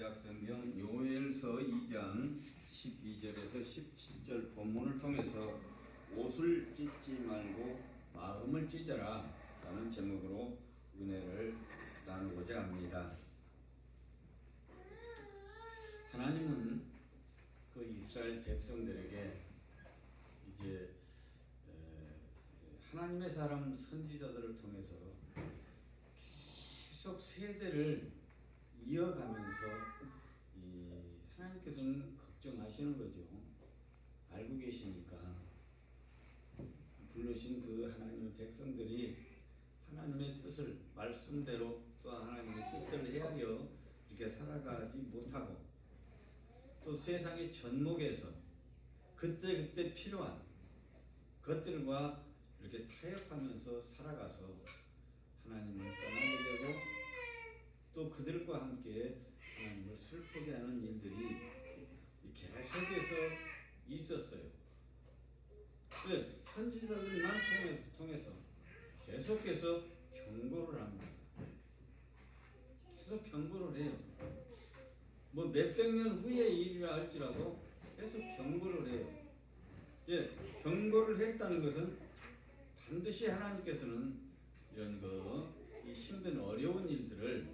구약성경 요엘서 2장 12절에서 17절 본문을 통해서 옷을 찢지 말고 마음을 찢어라 라는 제목으로 은혜를 나누고자 합니다. 하나님은 그 이스라엘 백성들에게 이제 하나님의 사람 선지자들을 통해서 계속 세대를 이어가면서 하나님께서는 걱정하시는 거죠. 알고 계시니까 부르신 그 하나님의 백성들이 하나님의 뜻을 말씀대로 또 하나님의 뜻대로 헤아려 이렇게 살아가지 못하고 또 세상의 전목에서 그때 필요한 것들과 이렇게 타협하면서 살아가서 하나님을 떠나게 되고 또 그들과 함께 하나님을 슬프게 하는 일들이 계속해서 있었어요. 선지자들만 통해서 계속해서 경고를 합니다. 계속 경고를 해요. 뭐 몇백 년 후의 일이라 할지라도 계속 경고를 해요. 경고를 했다는 것은 반드시 하나님께서는 이런 이 힘든 어려운 일들을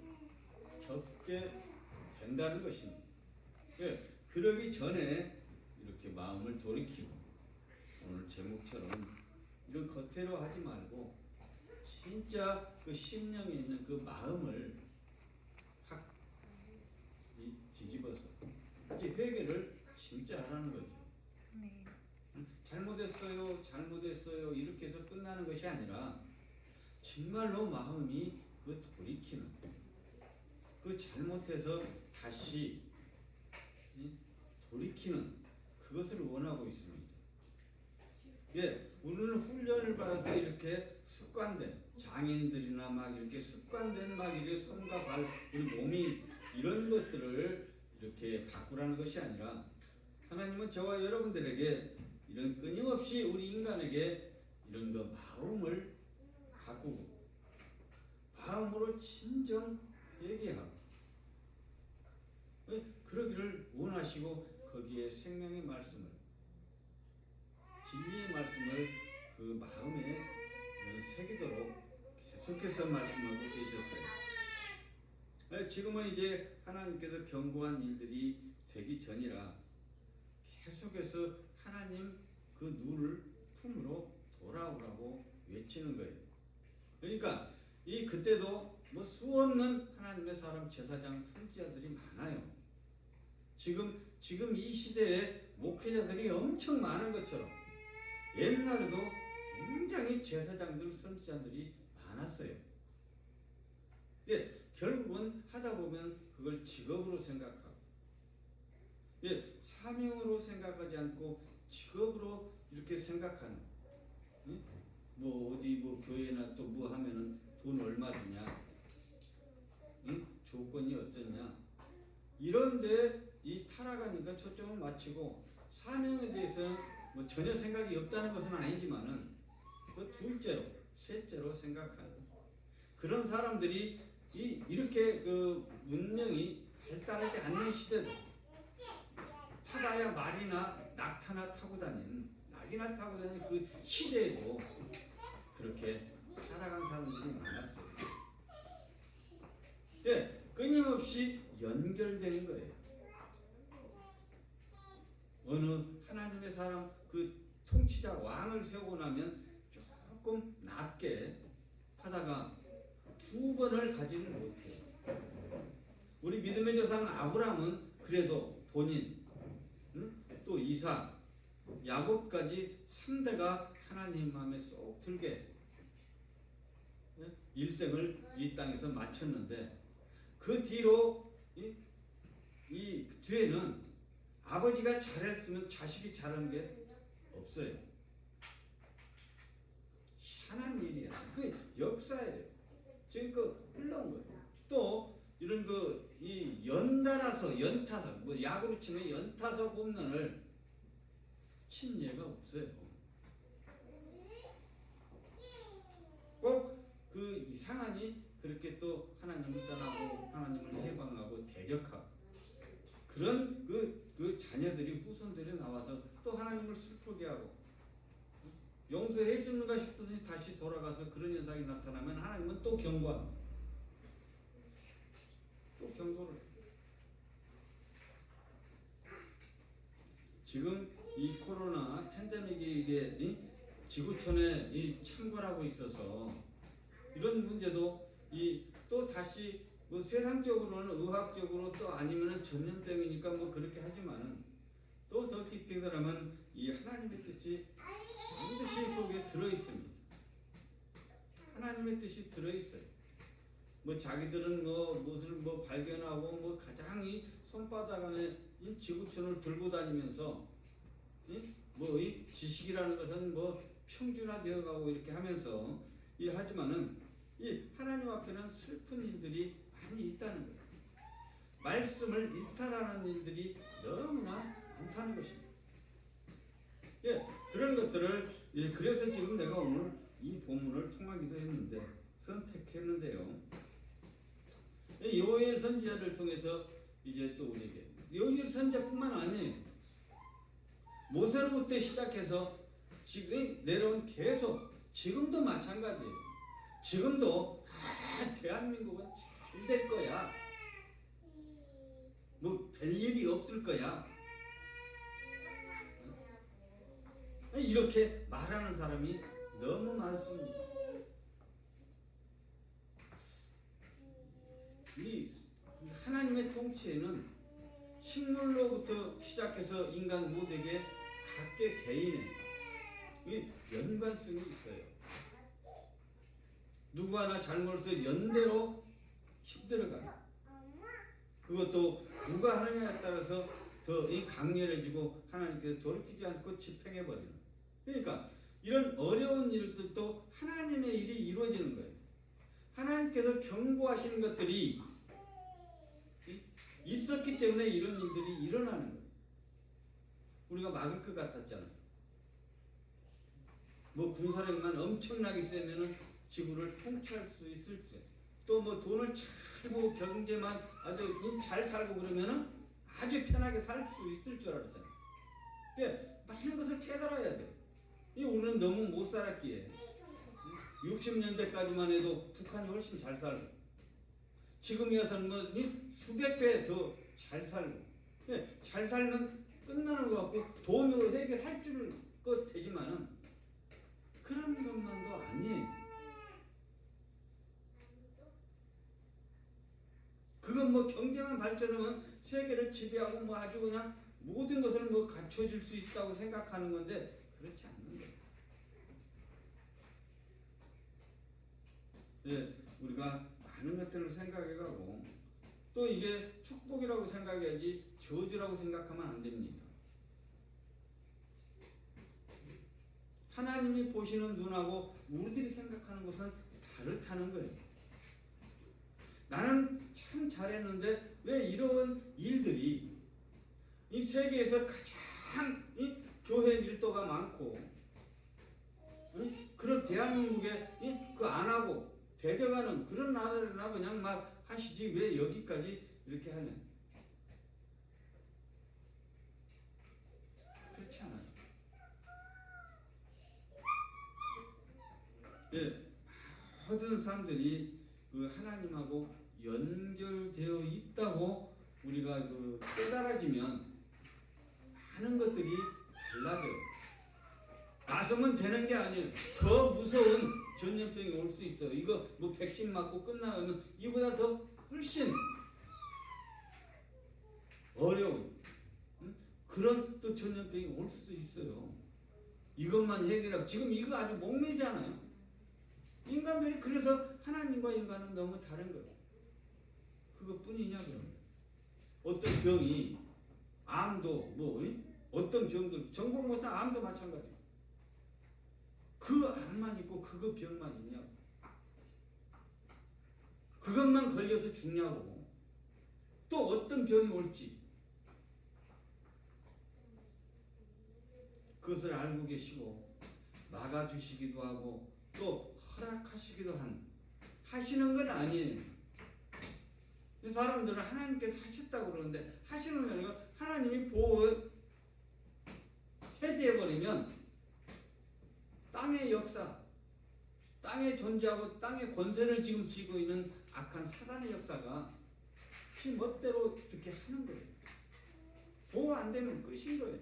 겪게 된다는 것입니다. 그러기 전에 이렇게 마음을 돌이키고 오늘 제목처럼 이런 겉으로 하지 말고 진짜 그 심령에 있는 그 마음을 확 뒤집어서 이제 회개를 진짜 하라는 거죠. 네. 잘못했어요 이렇게 해서 끝나는 것이 아니라 정말로 마음이 그 돌이키는 그 잘못해서 다시 돌이키는 그것을 원하고 있습니다. 우리는 훈련을 받아서 이렇게 습관된 장인들이나 막 이렇게 습관된 막 이렇게 손과 발, 몸이 이런 것들을 이렇게 바꾸라는 것이 아니라 하나님은 저와 여러분들에게 이런 끊임없이 우리 인간에게 이런 마음을 바꾸고 마음으로 진정 얘기하고 그러기를 원하시고 거기에 생명의 말씀을 진리의 말씀을 그 마음에 새기도록 계속해서 말씀하고 계셨어요. 지금은 이제 하나님께서 경고한 일들이 되기 전이라 계속해서 하나님 그 누를 품으로 돌아오라고 외치는 거예요. 그러니까 그때도 뭐 수없는 하나님의 사람 제사장 선지자들이 많아요. 지금 이 시대에 목회자들이 엄청 많은 것처럼 옛날에도 굉장히 제사장들 선지자들이 많았어요. 결국은 하다 보면 그걸 직업으로 생각하고 사명으로 생각하지 않고 직업으로 이렇게 생각하는 뭐 어디 뭐 교회나 또 뭐 하면은 돈 얼마 주냐, 조건이 어쩌냐, 이런데 타락하니까 초점을 맞추고 사명에 대해서는 뭐 전혀 생각이 없다는 것은 아니지만은 그 둘째로, 셋째로 생각하는 그런 사람들이 이렇게 문명이 발달하지 않는 시대도 타봐야 말이나 낙타나 타고 다니는 낙이나 타고 다니는 그 시대에도 그렇게 살아간 사람들이 많았어요. 끊임없이 연결되는 거예요. 어느 하나님의 사람 그 통치자 왕을 세우고 나면 조금 낮게 하다가 두 번을 가지는 못해요. 우리 믿음의 조상 아브라함은 그래도 본인 또 이삭 야곱까지 3대가 하나님 마음에 쏙 들게 일생을 이 땅에서 마쳤는데 그 뒤로 이 뒤에는 아버지가 잘했으면 자식이 잘한 게 없어요. 희한한 일이야. 그 역사예요. 지금 흘러온 거예요. 또 이런 연달아서 연타서 뭐 야구로 치면 연타서 홈런을 친 예가 없어요. 꼭 이상하니 그렇게 또 하나님을 떠나고 하나님을 해방하고 대적하고 그런 그 자녀들이 후손들이 나와서 또 하나님을 슬프게 하고 용서해 주는가 싶더니 다시 돌아가서 그런 현상이 나타나면 하나님은 또 경고합니다. 또 경고를 해요. 지금 이 코로나 팬데믹이 이게 지구촌에 창궐하고 있어서 이런 문제도 또 다시 뭐 세상적으로는 의학적으로 또 아니면은 전염병이니까 뭐 그렇게 하지만은 또 더 깊게 들어가면 이 하나님의 뜻이 반드시 속에 들어 있습니다. 하나님의 뜻이 들어 있어요. 뭐 자기들은 뭐 무엇을 뭐 발견하고 뭐 가장 이 손바닥 안에 이 지구촌을 들고 다니면서 뭐 이 지식이라는 것은 뭐 평준화되어 가고 이렇게 하면서 하지만은 이 하나님 앞에는 슬픈 일들이 많이 있다는 거예요. 말씀을 이탈하는 일들이 너무나 많다는 것입니다. 예, 그런 것들을 그래서 지금 내가 오늘 이 본문을 통하기도 했는데 선택했는데요. 요엘 선지자를 통해서 이제 또 우리에게 요엘 선지자뿐만 아니에요. 모세로부터 시작해서 지금 내려온 계속 지금도 마찬가지예요. 지금도 대한민국은 잘 될 거야. 뭐 별일이 없을 거야. 이렇게 말하는 사람이 너무 많습니다. 이 하나님의 통치에는 식물로부터 시작해서 인간 모두에게 각계 개인의 이 연관성이 있어요. 누구 하나 잘못해서 연대로 힘들어가요. 그것도 누가 하느냐에 따라서 더 강렬해지고 하나님께서 돌이키지 않고 집행해버리는. 그러니까 이런 어려운 일들도 하나님의 일이 이루어지는 거예요. 하나님께서 경고하시는 것들이 있었기 때문에 이런 일들이 일어나는 거예요. 우리가 막을 것 같았잖아요. 뭐 군사력만 엄청나게 세면은 지구를 통치할 수 있을 때, 또 뭐 돈을 잘 모으고 경제만 아주 잘 살고 그러면은 아주 편하게 살 수 있을 줄 알았잖아요. 그러니까 많은 것을 깨달아야 돼요. 우리는 너무 못 살았기에 60년대까지만 해도 북한이 훨씬 잘 살고 지금이어서는 뭐 수백 배 더 잘 살고 잘 살면 끝나는 것 같고 돈으로 해결할 줄 것 되지만은 그런 것만도 아니에요. 그건 뭐 경제만 발전하면 세계를 지배하고 뭐 아주 그냥 모든 것을 뭐 갖춰질 수 있다고 생각하는 건데 그렇지 않는 거예요. 예, 우리가 많은 것들을 생각해가고 또 이게 축복이라고 생각해야지 저주라고 생각하면 안 됩니다. 하나님이 보시는 눈하고 우리들이 생각하는 것은 다르다는 거예요. 나는 참 잘했는데 왜 이런 일들이 이 세계에서 가장 교회 밀도가 많고 그런 대한민국에 그 안 하고 대적하는 그런 나라나 그냥 막 하시지 왜 여기까지 이렇게 하냐. 그렇지 않아요. 예, 모든 사람들이 그 하나님하고 연결되어 있다고 우리가 깨달아지면 많은 것들이 달라져요. 나서면 되는 게 아니에요. 더 무서운 전염병이 올 수 있어요. 이거 뭐 백신 맞고 끝나면 이보다 더 훨씬 어려운 그런 또 전염병이 올 수도 있어요. 이것만 해결하고 지금 이거 아주 목매잖아요. 인간들이 그래서 하나님과 인간은 너무 다른 거예요. 그것뿐이냐 그럼. 어떤 병이 암도 뭐 어떤 병들 정복 못한 암도 마찬가지예요. 그 암만 있고 그거 병만 있냐고. 그것만 걸려서 죽냐고. 또 어떤 병이 올지 그것을 알고 계시고 막아주시기도 하고 또 허락하시기도 하시는 건 아니에요. 이 사람들은 하나님께서 하셨다고 그러는데 하시는 게 아니라 하나님이 보호 해제해버리면 땅의 역사, 땅에 존재하고 땅의 권세를 지금 쥐고 있는 악한 사단의 역사가 지 멋대로 이렇게 하는 거예요. 보호 안 되면 끝인 거예요.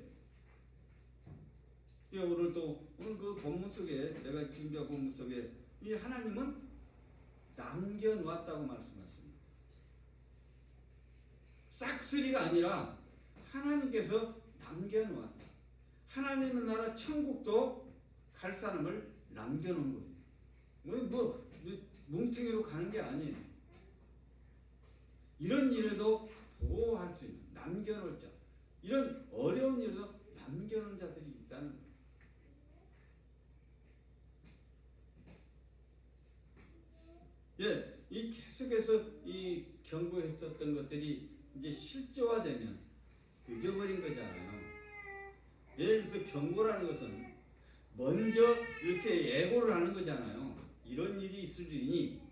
오늘 그 본문 속에 내가 준비한 본문 속에 이 하나님은 남겨놓았다고 말씀하십니다. 싹쓸이가 아니라 하나님께서 남겨놓았다. 하나님의 나라 천국도 갈 사람을 남겨놓은 거예요. 뭉텅이로 가는 게 아니에요. 이런 일에도 보호할 수 있는, 남겨놓을 자, 이런 어려운 일에도 남겨놓은 자들이 있다는 거예요. 예, 이 계속해서 이 경고했었던 것들이 이제 실제화되면 늦어버린 거잖아요. 예를 들어서 경고라는 것은 먼저 이렇게 예고를 하는 거잖아요. 이런 일이 있으리니,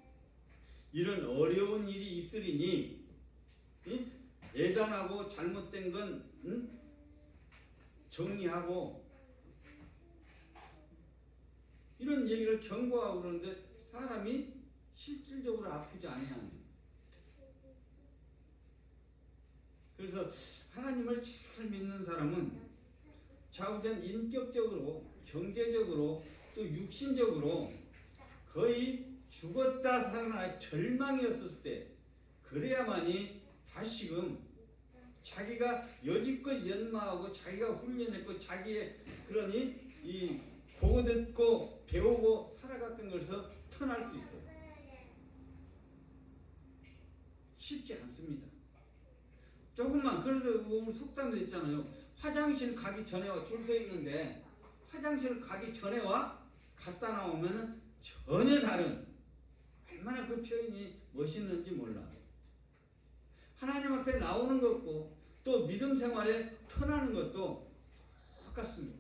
이런 어려운 일이 있으리니, 애단하고 잘못된 건 정리하고 이런 얘기를 경고하고 그러는데 사람이 실질적으로 아프지 아니하는. 그래서 하나님을 잘 믿는 사람은 좌우전 인격적으로, 경제적으로, 또 육신적으로 거의 죽었다 살아나 절망이었을 때 그래야만이 다시금 자기가 여지껏 연마하고 자기가 훈련했고 자기의 그러니 이 보고 듣고 배우고 살아갔던 것에서 터날 수 있어요. 쉽지 않습니다. 조금만, 그래서 오늘 속담도 있잖아요. 화장실 가기 전에와 줄 서 있는데 화장실 가기 전에와 갔다 나오면 전혀 다른, 얼마나 그 표현이 멋있는지 몰라. 하나님 앞에 나오는 것고 또 믿음 생활에 터나는 것도 똑같습니다.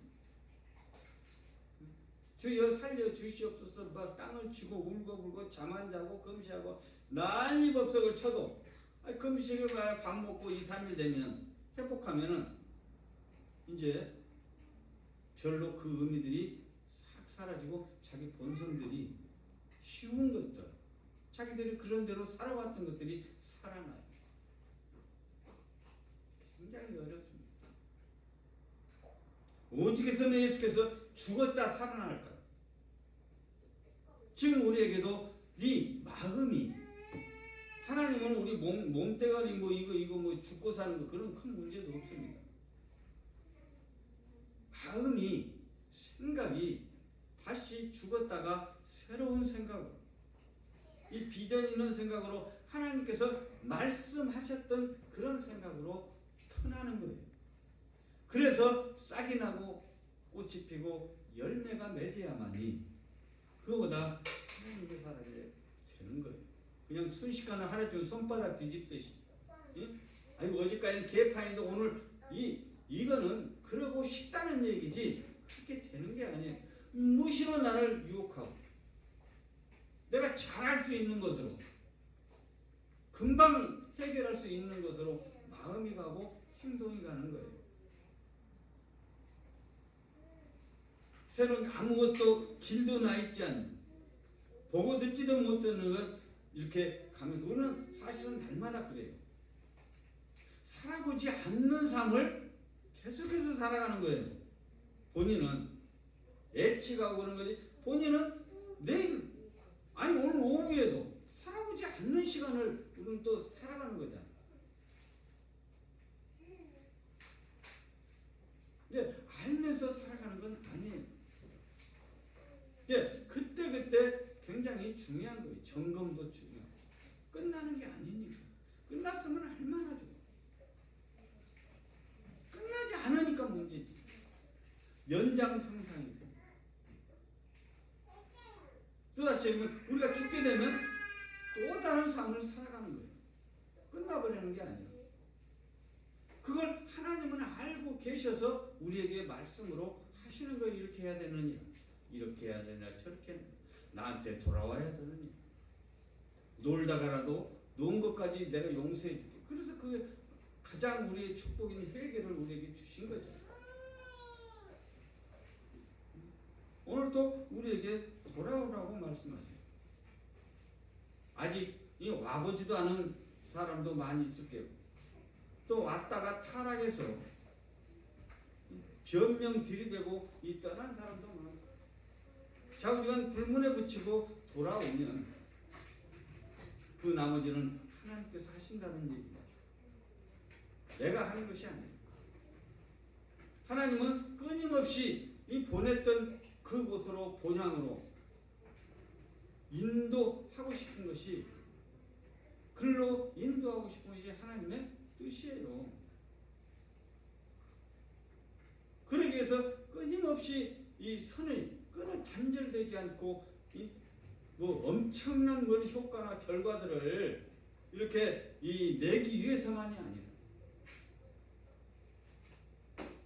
주여 살려 주시옵소서 막 땅을 치고 울고불고 잠 안 자고 금시하고 난리법석을 쳐도 금식을 봐야 밥 먹고 2, 3일 되면 회복하면은 이제 별로 그 의미들이 싹 사라지고 자기 본성들이 쉬운 것들, 자기들이 그런 대로 살아왔던 것들이 살아나요. 굉장히 어렵습니다. 오직에서 내 예수께서 죽었다 살아날까? 지금 우리에게도 네 마음이, 하나님은 우리 몸뚱아리 이거 죽고 사는 거 그런 큰 문제도 없습니다. 마음이, 생각이 다시 죽었다가 새로운 생각으로, 이 비전 있는 생각으로 하나님께서 말씀하셨던 그런 생각으로 터나는 거예요. 그래서 싹이 나고 꽃이 피고 열매가 맺어야만이 그거보다 하나님의 사람이 되는 거예요. 그냥 순식간에 하루 종일 손바닥 뒤집듯이. 아니 어제까지는 개판인데 오늘 이거는 그러고 싶다는 얘기지 그렇게 되는 게 아니에요. 무시로 나를 유혹하고 내가 잘할 수 있는 것으로, 금방 해결할 수 있는 것으로 마음이 가고 행동이 가는 거예요. 새로운 아무것도 길도 나 있지 않는, 보고 듣지도 못 듣는 것 이렇게 가면서 우리는 사실은 날마다 그래요. 살아보지 않는 삶을 계속해서 살아가는 거예요. 본인은 애치가고 그런 거지. 본인은 내일, 아니 오늘 오후에도 살아보지 않는 시간을 우리는 또 살아가는 거잖아요. 근데 알면서 살아가는 건 아니에요. 그때 굉장히 중요한 거예요. 점검도 중요하고. 끝나는 게 아니니까. 끝났으면 할만하죠. 끝나지 않으니까 문제지. 연장상상이 돼. 또다시 우리가 죽게 되면 또 다른 삶을 살아가는 거예요. 끝나버리는 게 아니에요. 그걸 하나님은 알고 계셔서 우리에게 말씀으로 하시는 거. 이렇게 해야 되느냐, 이렇게 해야 되느냐, 저렇게 해야 되느냐, 나한테 돌아와야 되느냐, 놀다가라도 놓은 것까지 내가 용서해 줄게. 그래서 그 가장 우리의 축복인 회개를 우리에게 주신 거죠. 오늘 또 우리에게 돌아오라고 말씀하세요. 아직 와보지도 않은 사람도 많이 있을 거예요. 또 왔다가 타락해서 변명 들이대고 떠난 사람도 많고, 좌우지간 불문에 붙이고 돌아오면 그 나머지는 하나님께서 하신다는 얘기예요. 내가 하는 것이 아니에요. 하나님은 끊임없이 보냈던 그곳으로 본향으로 인도하고 싶은 것이, 글로 인도하고 싶은 것이 하나님의 뜻이에요. 그러기 위해서 끊임없이 이 끈을 단절되지 않고 뭐 엄청난 효과나 결과들을 이렇게 내기 위해서만이 아니라,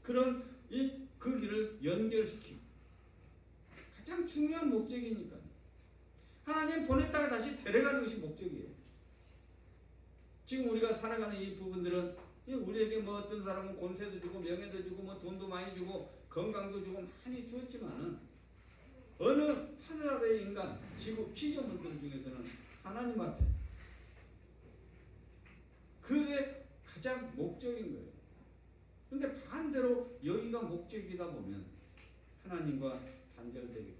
그런 그 길을 연결시키고 가장 중요한 목적이니까. 하나님 보냈다가 다시 데려가는 것이 목적이에요. 지금 우리가 살아가는 이 부분들은 우리에게 뭐 어떤 사람은 권세도 주고 명예도 주고 뭐 돈도 많이 주고 건강도 주고 많이 주었지만은, 어느 하늘 아래의 인간, 지구 피조물들 중에서는 하나님 앞에 그게 가장 목적인 거예요. 근데 반대로 여기가 목적이다 보면 하나님과 단절되게 돼요.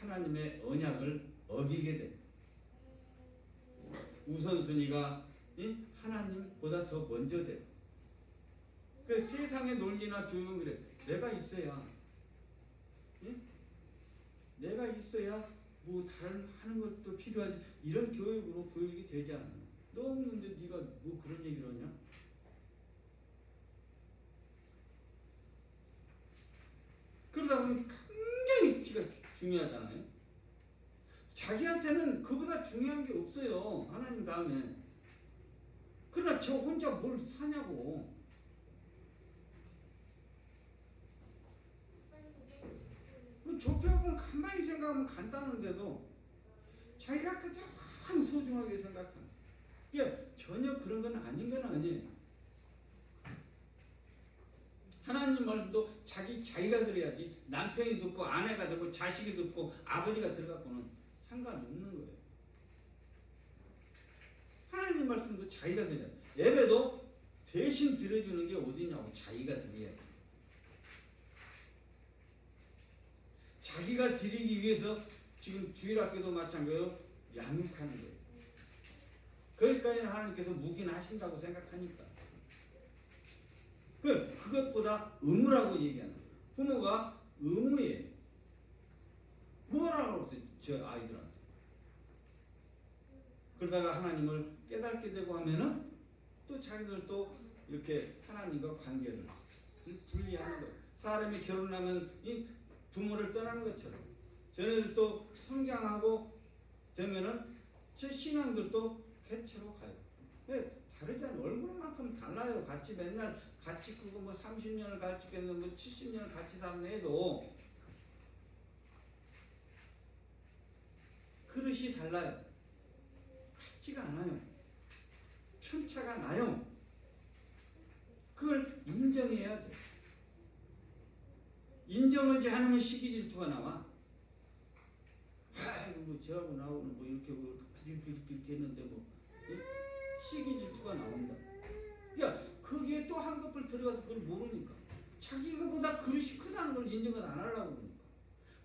하나님의 언약을 어기게 돼요. 우선순위가 하나님보다 더 먼저 돼요. 그 세상의 논리나 교육을 내가 있어야, 내가 있어야 뭐 다른 하는 것도 필요하지, 이런 교육으로 교육이 되지 않아요. 너 없는데 네가 뭐 그런 얘기를 하냐? 그러다 보면 굉장히 지가 중요하잖아요. 자기한테는 그보다 중요한 게 없어요. 하나님 다음에. 그러나 저 혼자 뭘 사냐고. 좁혀보면 가만히 생각하면 간단한데도 자기가 가장 소중하게 생각하는, 이게 전혀 그런 건 아닌 건 아니에요. 하나님 말씀도 자기가 들어야지, 남편이 듣고 아내가 듣고 자식이 듣고 아버지가 들어갖고는 상관없는 거예요. 하나님 말씀도 자기가 들어야 돼. 예배도 대신 들어주는 게 어디냐고, 자기가 드려야 돼. 자기가 드리기 위해서 지금 주일학교도 마찬가지로 양육하는 거예요. 거기까지는 하나님께서 묵인하신다고 생각하니까. 그것보다 의무라고 얘기하는 거예요. 부모가 의무예요. 뭐라고 그랬어요, 저 아이들한테. 그러다가 하나님을 깨닫게 되고 하면은 또 자기들도 이렇게 하나님과 관계를 분리하는 거예요. 사람이 결혼하면 이 부모를 떠나는 것처럼 저희들도 성장하고 되면은 제 신앙들도 개체로 가요. 왜? 다르지 않아요. 얼굴만큼 달라요. 같이 맨날 같이 크고 뭐 30년을 같이 했는 뭐 70년을 같이 살는 해도 그릇이 달라요. 같지가 않아요. 편차가 나요. 그걸 인정해야 돼. 인정하지 않으면 시기 질투가 나와. 뭐 저하고 나오는 뭐 이렇게 했는데 뭐 시기 질투가 나온다. 야, 거기에 또 한꺼풀 들어가서 그걸 모르니까. 자기가보다 그릇이 크다는 걸 인정을 안 하려고 그러니까.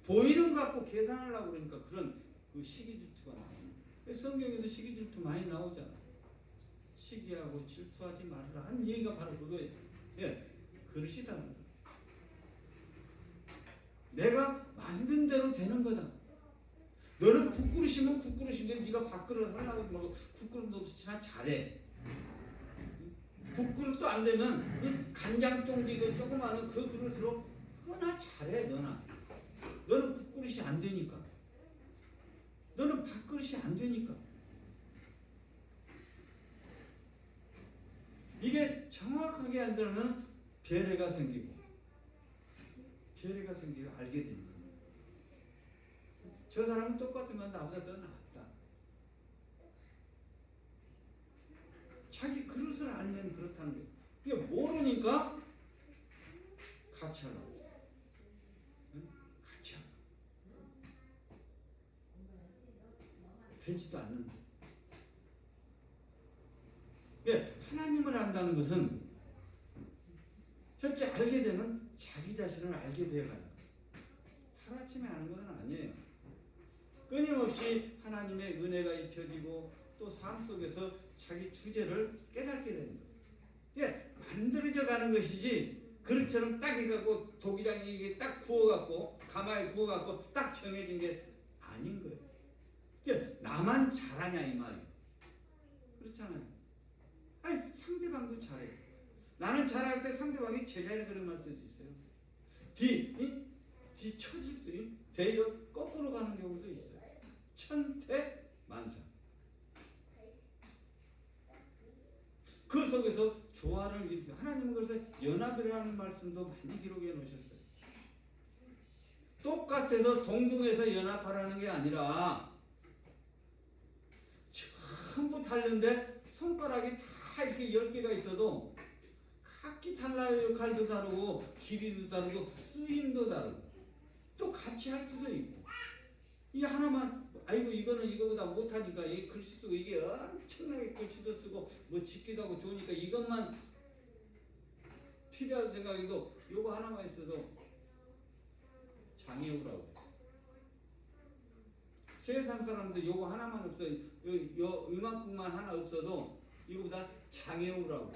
보이는 거 갖고 계산하려고 그러니까 그런 그 시기 질투가 나와요. 성경에도 시기 질투 많이 나오잖아. 시기하고 질투하지 말아라 한 얘기가 바로 그거예요. 예, 그릇이다. 내가 만든 대로 되는 거다. 너는 국그릇이면 국그릇인데 네가 밥그릇 하려고 하면 국그릇도 없이 참 잘해. 국그릇도 안 되면 간장종지 그 조그마한 그 그릇으로 그거나 잘해. 너는 국그릇이 안 되니까. 너는 밥그릇이 안 되니까. 이게 정확하게 안 되면 배려가 생기고 알게 됩니다. 저 사람은 똑같으면 나보다 더 낫다. 자기 그릇을 알면 그렇다는 거예요. 이게 모르니까 같이 하라고. 응? 같이 하라고. 되지도 않는데. 예, 하나님을 안다는 것은 첫째 알게 되면 자기 자신을 알게 되어가는 거예요. 하루아침에 아는 것은 아니에요. 끊임없이 하나님의 은혜가 입혀지고 또 삶 속에서 자기 주제를 깨닫게 되는 거예요. 예, 만들어져 가는 것이지 그릇처럼 딱 해갖고 도기장이 이게 딱 구워갖고 가마에 구워갖고 딱 정해진 게 아닌 거예요. 예, 나만 잘하냐 이 말이에요. 그렇잖아요. 아니 상대방도 잘해요. 나는 잘할 때 상대방이 제자리 걸음할 때도 있어요. 뒤 처질 수 있는 되려 거꾸로 가는 경우도 있어요. 천태만상. 그 속에서 조화를 이루세요. 하나님은 그래서 연합이라는 말씀도 많이 기록해 놓으셨어요. 똑같아서 동등해서 연합하라는 게 아니라 전부 다른데 손가락이 다 이렇게 10개가 있어도 각기 달라요. 역할도 다르고 길이도 다르고 쓰임도 다르고 또 같이 할 수도 있고 이 하나만 아이고 이거는 이거보다 못하니까 이 글씨 쓰고 이게 엄청나게 글씨도 쓰고 뭐 짓기도 하고 좋으니까 이것만 필요한 생각에도 요거 하나만 있어도 장애우라고. 세상 사람들 요거 하나만 없어요. 이만큼만 하나 없어도 이거보다 장애우라고.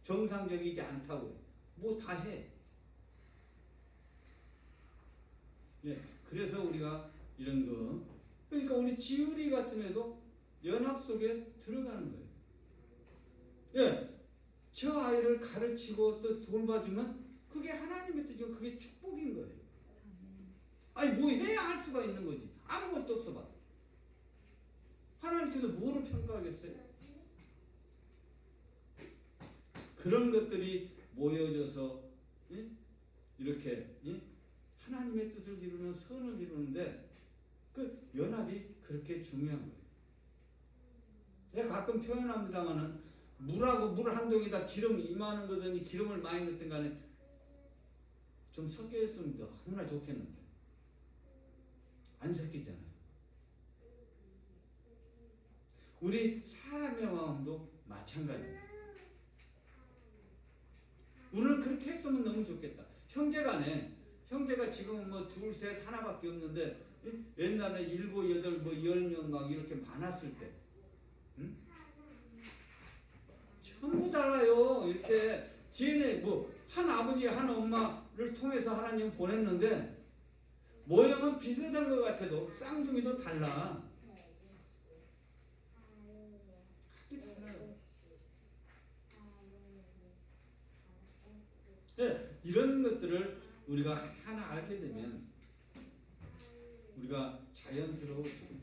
정상적이지 않다고. 뭐 다 해. 예, 그래서 우리가 이런 거. 그러니까 우리 지율이 같은 애도 연합 속에 들어가는 거예요. 예, 저 아이를 가르치고 또 돌봐주면 그게 하나님의 뜻이고 그게 축복인 거예요. 아니 뭐 해야 할 수가 있는 거지. 아무것도 없어 봐. 하나님께서 뭐로 평가하겠어요? 그런 것들이 모여져서 이렇게 하나님의 뜻을 이루는 선을 이루는데 그 연합이 그렇게 중요한 거예요. 제가 가끔 표현합니다마는 물하고 물 한 동이다 기름 이만한 거더니 기름을 많이 넣든 간에 좀 섞여 있으면 너무나 좋겠는데 안 섞이잖아요. 우리 사람의 마음도 마찬가지예요. 우리는 그렇게 했으면 너무 좋겠다. 형제간에 형제가 지금은 뭐 둘, 셋, 하나밖에 없는데 옛날에 7, 8, 뭐 10명 막 이렇게 많았을 때 전부 달라요. 이렇게 DNA 뭐 한 아버지 한 엄마를 통해서 하나님 보냈는데 모형은 비슷한 것 같아도 쌍둥이도 달라. 각기 달라요. 네, 이런 것들을 우리가 하나 알게 되면 우리가 자연스러워지고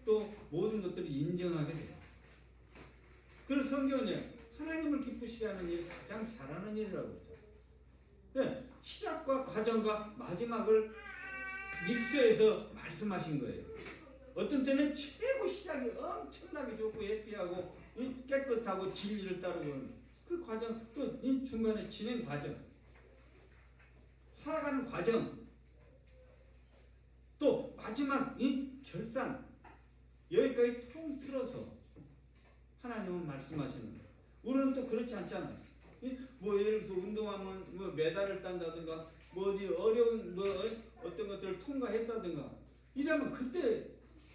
또 모든 것들을 인정하게 돼요. 그래서 성경은 하나님을 기쁘시게 하는 일이 가장 잘하는 일이라고 그러죠. 네, 시작과 과정과 마지막을 믹스해서 말씀하신 거예요. 어떤 때는 최고 시작이 엄청나게 좋고 예피하고 깨끗하고 진리를 따르고 그 과정 또 이 중간에 진행 과정 살아가는 과정 또 마지막 이 결산 여기까지 통틀어서 하나님은 말씀하시는 거예요. 우리는 또 그렇지 않잖아요. 뭐 예를 들어서 운동하면 뭐 메달을 딴다든가 뭐 어디 어려운 뭐 어떤 것들을 통과했다든가 이러면 그때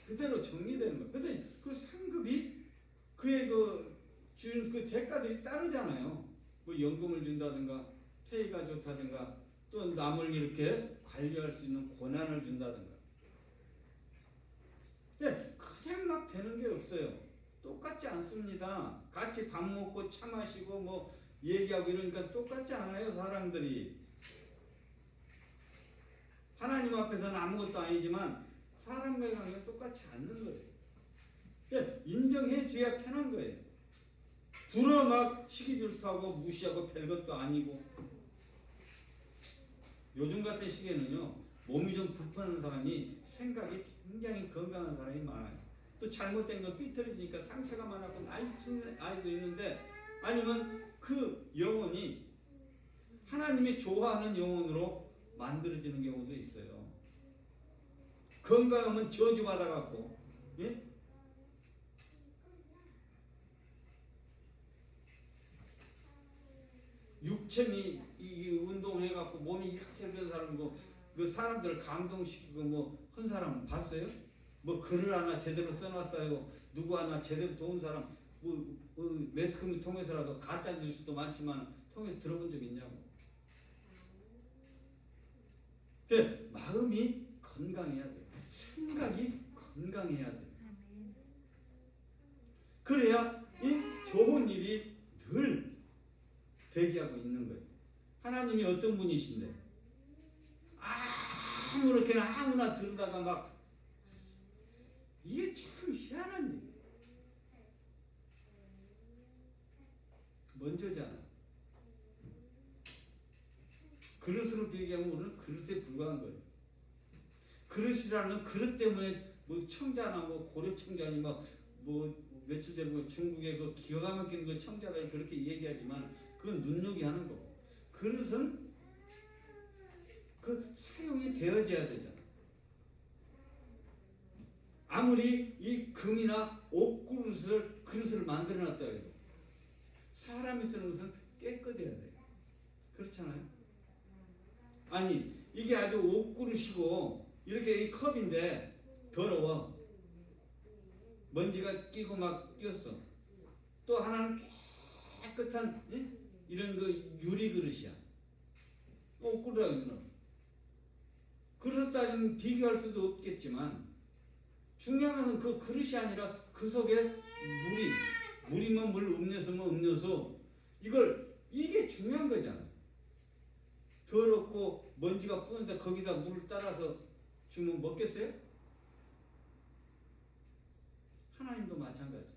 그대로 정리되는 거예요. 그래서 그 상급이 그의 준 그 대가들이 따르잖아요. 뭐 연금을 준다든가 페이가 좋다든가 또 남을 이렇게 관리할 수 있는 권한을 준다든가. 네, 그냥 막 되는 게 없어요. 똑같지 않습니다. 같이 밥 먹고 차 마시고 뭐 얘기하고 이러니까 똑같지 않아요. 사람들이. 하나님 앞에서는 아무것도 아니지만 사람과의 관계가 똑같지 않는 거예요. 네, 인정해 줘야 편한 거예요. 불어 막 시기 질투하고 무시하고 별것도 아니고. 요즘 같은 시기에는요 몸이 좀 불편한 사람이 생각이 굉장히 건강한 사람이 많아요. 또 잘못된 건 삐뚤어지니까 상처가 많았고 날씬 아이도 있는데, 아니면 그 영혼이 하나님이 좋아하는 영혼으로 만들어지는 경우도 있어요. 건강하면 저주받아갖고, 예? 육체미 이 운동해갖고 몸이 이렇게 된 사람이고, 그 사람들을 감동시키고 뭐 한 사람 봤어요? 뭐 글을 하나 제대로 써놨어요. 누구 하나 제대로 도운 사람, 매스컴을 통해서라도 가짜 뉴스도 많지만 통해서 들어본 적 있냐고. 그 마음이 건강해야 돼. 생각이 건강해야 돼. 그래야 이 좋은 일이 늘 대기하고 있는 거예요. 하나님이 어떤 분이신데 아무렇게나 아무나 들다가 막, 이게 참 희한한 얘기예요. 먼저잖아. 그릇으로 비교하면 우리는 그릇에 불과한 거예요. 그릇이라는 그릇 때문에 뭐 청자나 뭐 고려 청자니 뭐 며칠 전에 뭐 중국의 그 기가 막힌 그 청자들 그렇게 얘기하지만 그건 눈여기 하는 거고, 그릇은 그 사용이 되어져야 되잖아. 아무리 이 금이나 그릇을 만들어놨다 해도 사람이 쓰는 것은 깨끗해야 돼. 그렇잖아요. 아니 이게 아주 옷그릇이고 이렇게 이 컵인데 더러워. 먼지가 끼고 막 끼었어. 또 하나는 깨끗한 이런 그 유리 그릇이야. 옷그릇이구나. 그릇 따지면 비교할 수도 없겠지만 중요한 것은 그 그릇이 아니라 그 속에 물이면 물, 음료수면 음료수, 이게 중요한 거잖아. 더럽고 먼지가 뿌는데 거기다 물을 따라서 주면 먹겠어요? 하나님도 마찬가지.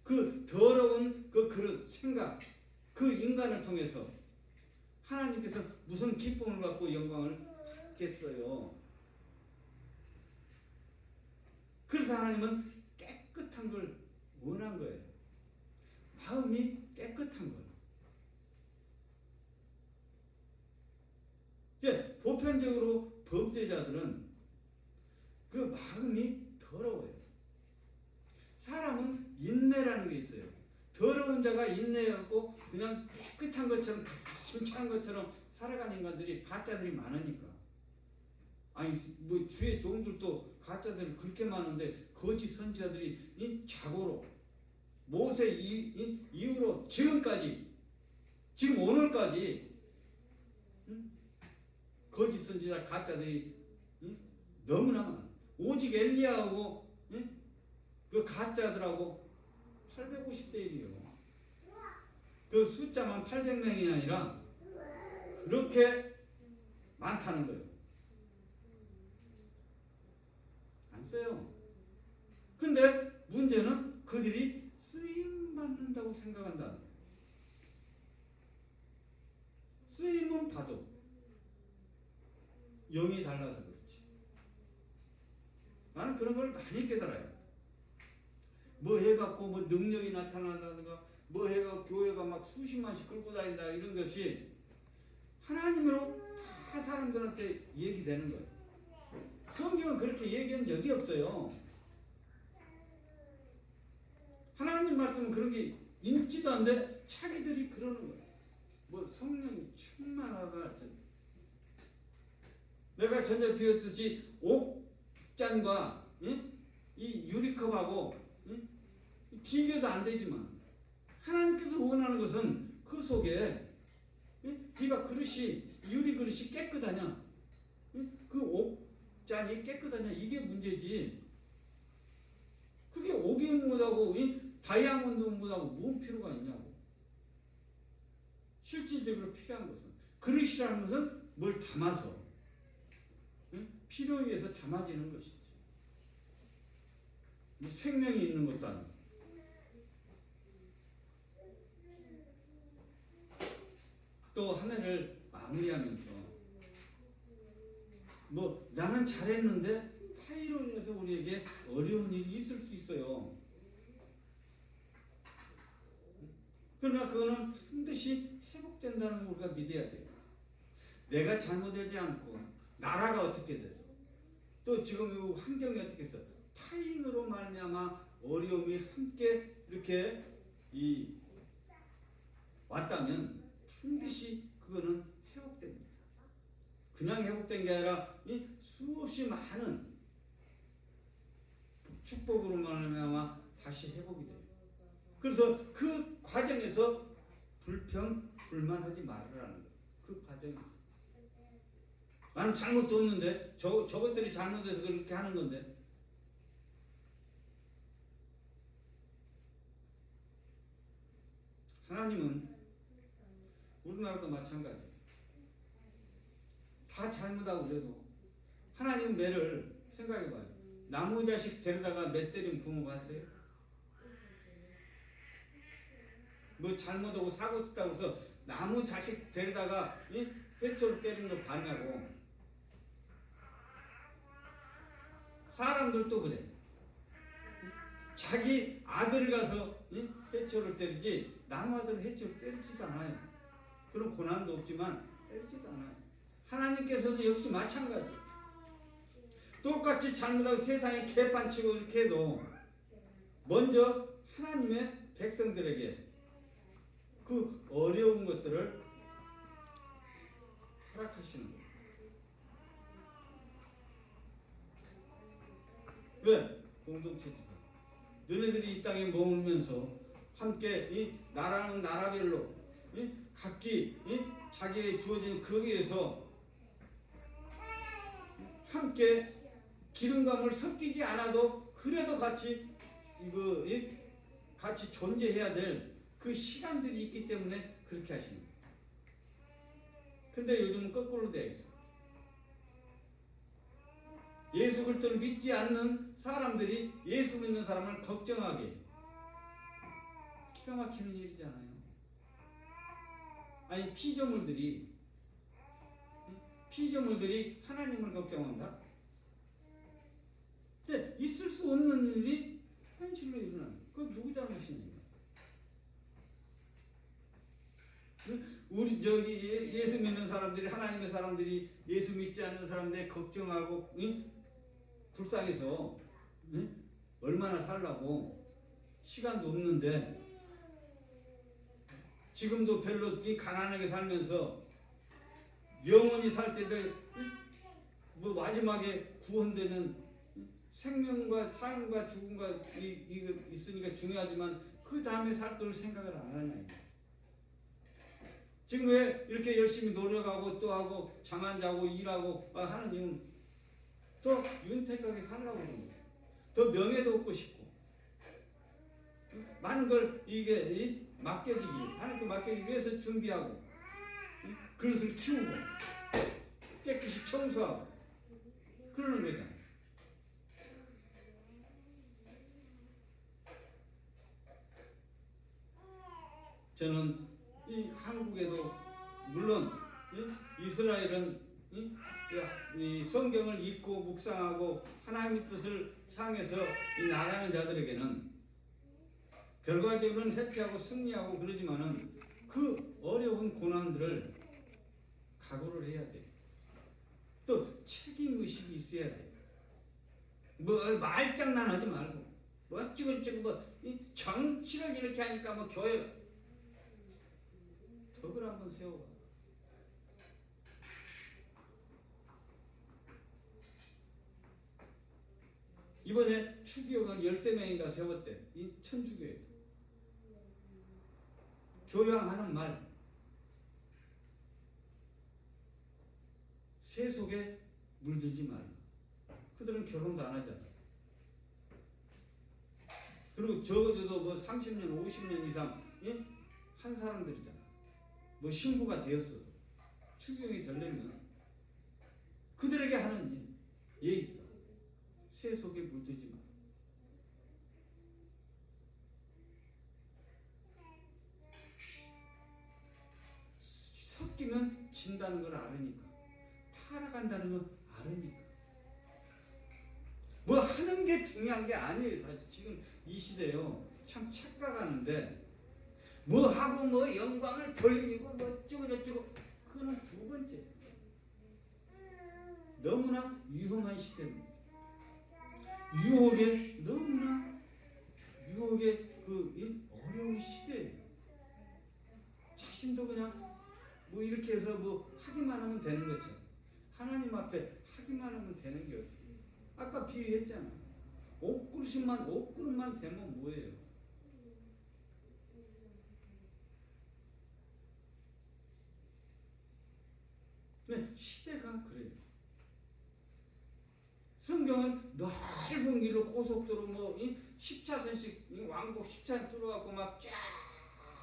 그 더러운 그 그릇, 생각, 그 인간을 통해서 하나님께서 무슨 기쁨을 갖고 영광을 받겠어요. 그래서 하나님은 깨끗한 걸 원한 거예요. 마음이 깨끗한 거예요. 이제 보편적으로 범죄자들은 그 마음이 더러워요. 사람은 인내라는 게 있어요. 더러운 자가 인내해갖고 그냥 깨끗한 것처럼 괜찮은 것처럼 살아가는 인간들이 가짜들이 많으니까. 아니 뭐 주의 종들도 가짜들이 그렇게 많은데 거짓 선지자들이 이 자고로 모세 이후로 지금까지 지금 오늘까지 거짓 선지자 가짜들이 너무나 많아. 오직 엘리야하고 그 가짜들하고 850대 1이요. 그 숫자만 800명이 아니라 그렇게 많다는 거예요. 안 써요. 근데 문제는 그들이 쓰임받는다고 생각한다는 거예요. 쓰임은 봐도 영이 달라서 그렇지. 나는 그런 걸 많이 깨달아요. 뭐 해갖고 뭐 능력이 나타난다든가 뭐 해갖고 교회가 막 수십만씩 끌고 다닌다 이런 것이 하나님으로 다 사람들한테 얘기되는 거예요. 성경은 그렇게 얘기한 적이 없어요. 하나님 말씀은 그런 게 있지도 않는데 자기들이 그러는 거예요. 뭐 성령이 충만하다. 내가 전에 비웠듯이 옥잔과 이 유리컵하고 비교도 안 되지만 하나님께서 원하는 것은 그 속에 네가 그릇이 유리 그릇이 깨끗하냐, 그 옥잔이 깨끗하냐 이게 문제지. 그게 옥이 묻하고 다이아몬드 묻하고 뭔 필요가 있냐고. 실질적으로 필요한 것은 그릇이라는 것은 뭘 담아서 필요에 의해서 담아지는 것이지. 뭐 생명이 있는 것도 아니고. 또 한 해를 마무리하면서 뭐 나는 잘 잘했는데 타이로 인해서 우리에게 어려운 일이 있을 수 있어요. 그러나 그거는 반드시 회복된다는 걸 우리가 믿어야 돼요. 내가 잘못되지 않고 나라가 어떻게 돼서 또 지금 이 환경이 어떻게 해서 타인으로 말미암아 어려움이 함께 이렇게 왔다면 반드시 그거는 회복됩니다. 그냥 회복된 게 아니라 이 수없이 많은 축복으로 말미암아 다시 회복이 돼요. 그래서 그 과정에서 불평, 불만하지 말으라는 거예요. 그 과정에서. 나는 잘못도 없는데 저것들이 잘못해서 그렇게 하는 건데. 하나님은 우리나라도 마찬가지예요. 다 잘못하고 그래도 하나님 매를 생각해봐요. 나무 자식 데려다가 매 때린 부모 봤어요? 뭐 잘못하고 사고 쳤다고 해서 나무 자식 데려다가 회초로 때리는 거 봤냐고. 사람들도 그래. 자기 아들을 가서 회초를 때리지 남의 아들은 회초를 때리지도 않아요. 그런 고난도 없지만 때리지도 않아요. 하나님께서도 역시 마찬가지예요. 똑같이 잘못하고 세상에 개판치고 이렇게 해도 먼저 하나님의 백성들에게 그 어려운 것들을 허락하시는 거예요. 왜? 공동체니까. 너네들이 이 땅에 머물면서 함께 이 나라는 나라별로 각기 자기의 주어진 거기에서 함께 기름감을 섞이지 않아도 그래도 같이 같이 존재해야 될 그 시간들이 있기 때문에 그렇게 하시는 거예요. 근데 요즘은 거꾸로 되어 있어요. 예수 그리스도를 믿지 않는 사람들이 예수 믿는 사람을 걱정하게. 기가 막히는 일이잖아요. 아니 피조물들이 하나님을 걱정한다? 근데 있을 수 없는 일이 현실로 일어나는 거예요. 그건 누구 잘못이냐? 우리 예수 믿는 사람들이 하나님의 사람들이 예수 믿지 않는 사람들 걱정하고 불쌍해서 얼마나 살라고 시간도 없는데 지금도 별로 가난하게 살면서 영원히 살 때들 뭐 마지막에 구원되는 생명과 삶과 죽음과 이거 있으니까 중요하지만 그 다음에 살 걸 생각을 안 하냐. 지금 왜 이렇게 열심히 노력하고 또 하고 잠 안 자고 일하고 하는 이유는 더 윤택하게 살라고 그러는 거예요. 더 명예도 얻고 싶고 많은 걸 이게 맡겨지기 하나님께 맡기기 위해서 준비하고 그릇을 키우고 깨끗이 청소하고 그러는 거잖아요. 저는 이 한국에도 물론 이스라엘은 이 성경을 읽고 묵상하고 하나님의 뜻을 향해서 나가는 자들에게는 결과적으로는 회피하고 승리하고 그러지만은 그 어려운 고난들을 각오를 해야 돼요. 또 책임의식이 있어야 돼요. 뭐 말장난하지 말고 뭐 어쩌고저쩌고 뭐 정치를 이렇게 하니까 뭐 교회 덕을 한번 세워봐. 이번에 추기경을 13명인가 세웠대. 이 천주교에도. 교양하는 말. 세속에 물들지 말라. 그들은 결혼도 안 하잖아. 그리고 적어도 뭐 30년, 50년 이상 한 사람들이잖아. 뭐 신부가 되었어도 추기경이 되려면 그들에게 하는 얘기가 세속에 물들지 마. 섞이면 진다는 걸 알으니까 타락한다는 걸 알으니까 뭐 하는 게 중요한 게 아니에요. 사실 지금 이 시대요. 참 착각하는데 뭐 하고 뭐 영광을 돌리고 뭐 어쩌고 저쩌고 그거는 두 번째. 너무나 위험한 시대입니다. 유혹에 너무나 유혹의 그 어려운 시대예요. 자신도 그냥 뭐 이렇게 해서 뭐 하기만 하면 되는 거죠. 하나님 앞에 하기만 하면 되는 게 어떻게? 아까 비유했잖아. 옷그릇만 되면 뭐예요? 네, 시대가 그래요. 성경은 넓은 길로 고속도로 뭐 10차선씩 왕복 10차선 뚫어갖고 막 쫙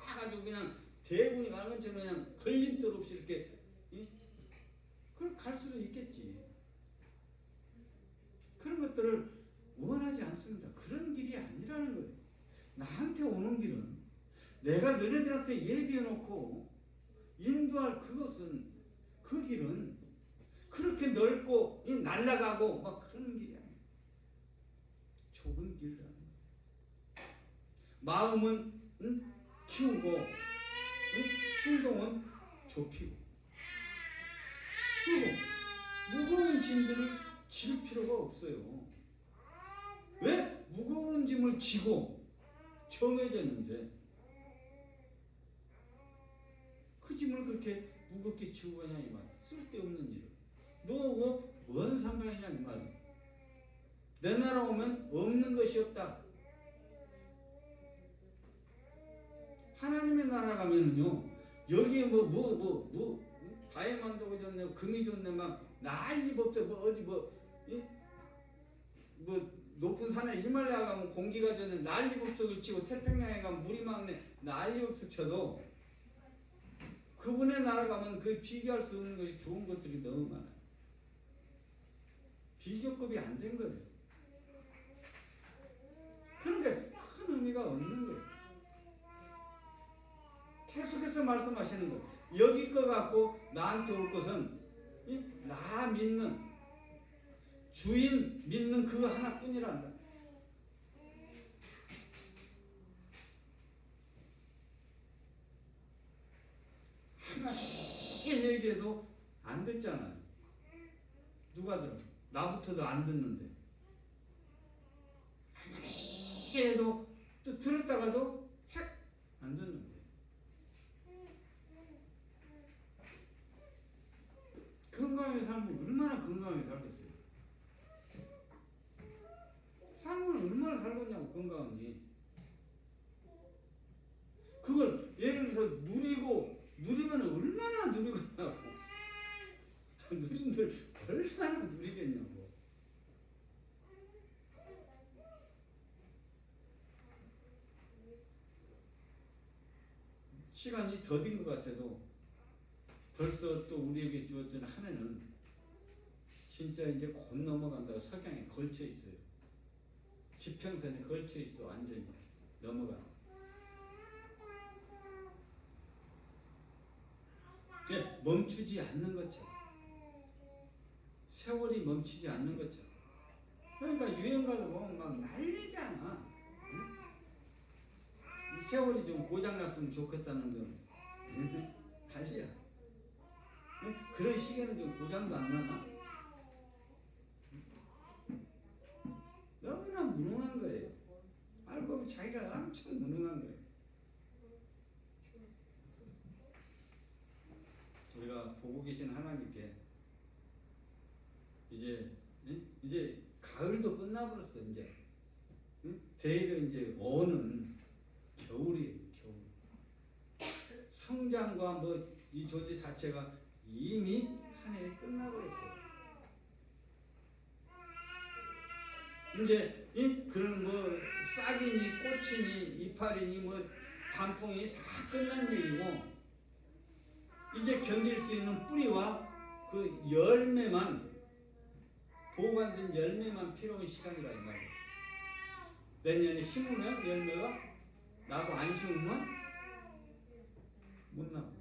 가지고 그냥 대군이 가는 것처럼 그냥 걸림돌 없이 이렇게 그걸 갈 수도 있겠지. 그런 것들을 원하지 않습니다. 그런 길이 아니라는 거예요. 나한테 오는 길은 내가 너네들한테 예비해 놓고 인도할 그것은 그 길은 그렇게 넓고 날아가고 막 그런 길이 아니에요. 좁은 길이라는 거예요. 마음은 키우고 행동은 좁히고 그리고 무거운 짐들을 질 필요가 없어요. 왜? 무거운 짐을 지고 정해졌는데 그 짐을 그렇게 무겁게 지고 가냐 이 말. 쓸데없는 일을. 너 뭔 상관이냐 이 말이야. 내 나라 오면 없는 것이 없다. 하나님의 나라 가면은요 여기에 뭐 다이아몬드가 좋네 금이 좋네 막 난리법도 뭐 어디 뭐 높은 산에 히말라야 가면 공기가 좋네 난리법석을 치고 태평양에 가면 물이 막네 난리법석 쳐도 그분의 나라 가면 그 비교할 수 없는 것이 좋은 것들이 너무 많아요. 비교급이 안 된 거예요. 그런 게 큰 의미가 없는 거예요. 계속해서 말씀하시는 거예요. 여기 거 갖고 나한테 올 것은 나 믿는 주인 믿는 그거 하나뿐이란다. 하나님 얘기해도 안 듣잖아요. 누가 들어? 나부터도 안 듣는데. 하나님 해도 또 들었다가도 핵 안 듣는데. 건강하게 살면 얼마나 건강하게 살겠어요? 삶을 얼마나 살겠냐고 건강하니. 그걸 예를 들어서 누리면 얼마나 누리겠냐고. 누린들 얼마나 누리겠냐고. 시간이 더딘 것 같아도 벌써 또 우리에게 주어진 한 해는 진짜 이제 곧 넘어간다고 석양에 걸쳐 있어요. 지평선에 걸쳐 있어. 완전히 넘어가. 멈추지 않는 것처럼 세월이 멈추지 않는 것처럼. 그러니까 유행가도 보면 막 난리잖아. 응? 세월이 좀 고장났으면 좋겠다는 건 난리야. 응? 그런 시기에는 좀 고장도 안 나나? 너무나 무능한 거예요. 알고 보면 자기가 엄청 무능한 거예요. 우리가 보고 계신 하나님께 이제 가을도 끝나버렸어. 이제 대일은 이제 오는 겨울이에요. 겨울. 성장과 뭐 이 조지 자체가 이미 한 해 끝나버렸어요. 이제 그런 뭐 싹이니 꽃이니 이파리니 뭐 단풍이 다 끝난 얘기고 이제 견딜 수 있는 뿌리와 그 열매만 보관된 열매만 필요한 시간이라 이 말이에요. 내년에 심으면 열매가 나고 안 심으면 못 나고.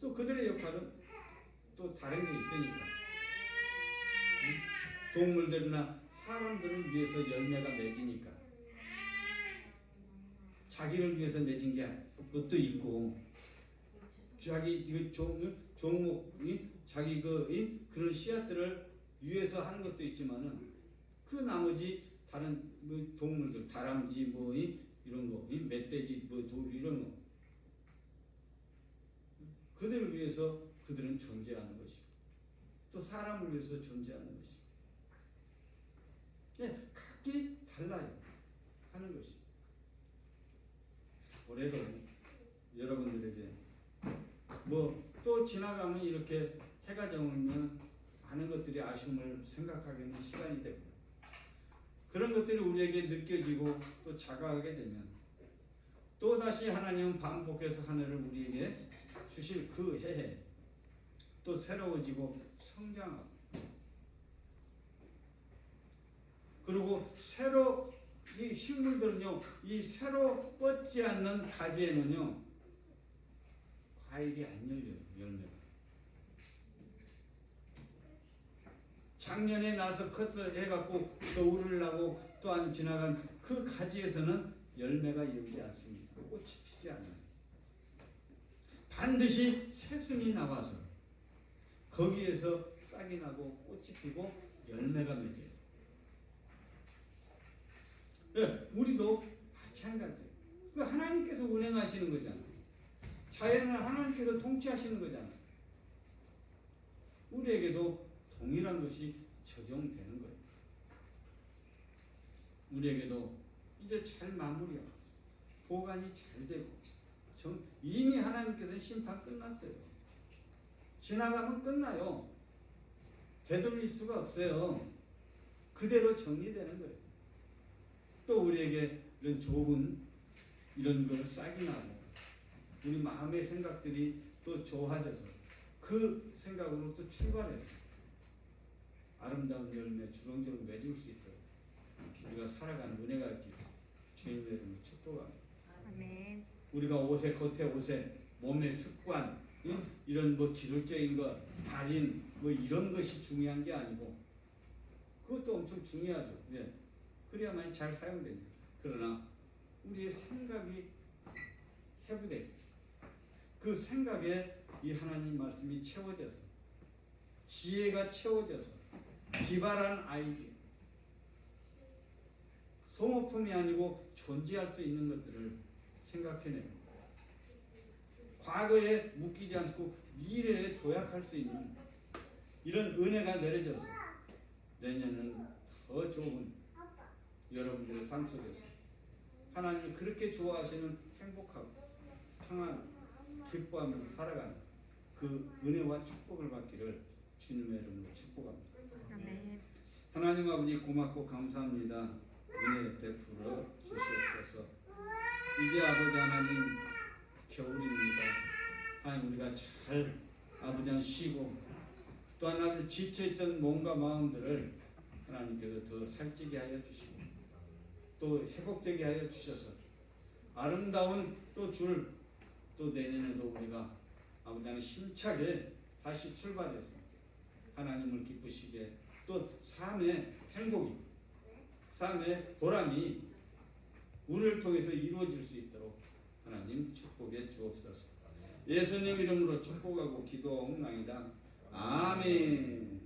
또 그들의 역할은 또 다른 게 있으니까 동물들이나 사람들을 위해서 열매가 맺으니까. 자기를 위해서 맺은 게 것도 있고, 자기 이거 종목이 자기 그런 씨앗들을 위해서 하는 것도 있지만은 그 나머지 다른 동물들, 다람쥐 이런 거, 멧돼지 이런 거, 그들을 위해서 그들은 존재하는 것이고, 또 사람을 위해서 존재하는 것이고, 네, 각기 달라요 하는 것이. 올해도 여러분들에게 또 지나가면 이렇게 해가 저물면 많은 것들이 아쉬움을 생각하게 시간이 되고, 그런 것들이 우리에게 느껴지고 또 자각하게 되면 또다시 하나님은 반복해서 하늘을 우리에게 주실 그 해에 또 새로워지고 성장하고, 그리고 이 식물들은요, 이 새로 뻗지 않는 가지에는요 과일이 안 열려요. 열매가 작년에 나서 커서 해갖고 겨울을 나고 또 안 지나간 그 가지에서는 열매가 열리지 않습니다. 꽃이 피지 않아요. 반드시 새순이 나와서 거기에서 싹이 나고 꽃이 피고 열매가 맺어요. 네, 우리도 마찬가지예요. 그 하나님께서 운행하시는 거잖아요. 자연을 하나님께서 통치하시는 거잖아요. 우리에게도 동일한 것이 적용되는 거예요. 우리에게도 이제 잘 마무리하고 보관이 잘 되고, 이미 하나님께서는 심판 끝났어요. 지나가면 끝나요. 되돌릴 수가 없어요. 그대로 정리되는 거예요. 또 우리에게 이런 좋은 이런 걸 싹이 나고 우리 마음의 생각들이 또 좋아져서 그 생각으로 또 출발해서 아름다운 열매 주렁주렁 맺을 수 있도록 우리가 살아가는 은혜가 있기를 주님의 이름으로 축복합니다. 아멘. 우리가 옷에, 겉에 옷에, 몸의 습관, 이런 기술적인 것, 달인 이런 것이 중요한 게 아니고, 그것도 엄청 중요하죠. 예. 그래야만 잘 사용됩니다. 그러나 우리의 생각이 해부되고 그 생각에 이 하나님 말씀이 채워져서 지혜가 채워져서 기발한 아이디어, 소모품이 아니고 존재할 수 있는 것들을 생각해내고 과거에 묶이지 않고 미래에 도약할 수 있는 이런 은혜가 내려져서 내년은 더 좋은 여러분들의 삶 속에서 하나님이 그렇게 좋아하시는 행복하고 평안, 기뻐하면서 살아가는 그 은혜와 축복을 받기를 주님의 이름으로 축복합니다. 아멘. 하나님 아버지 고맙고 감사합니다. 은혜 베풀어 주시옵소서. 이제 아버지 하나님 겨울입니다. 하나님 우리가 잘 아버지 하나님 쉬고 또 하나님 지쳐있던 몸과 마음들을 하나님께서 더 살찌게 하여 주시고 또 회복되게 하여 주셔서 아름다운 또 내년에도 우리가 아버지 하나님 힘차게 다시 출발해서 하나님을 기쁘시게 또 삶의 행복이 삶의 보람이 우리를 통해서 이루어질 수 있도록 하나님 축복해 주옵소서. 예수님 이름으로 축복하고 기도하옵나이다. 아멘.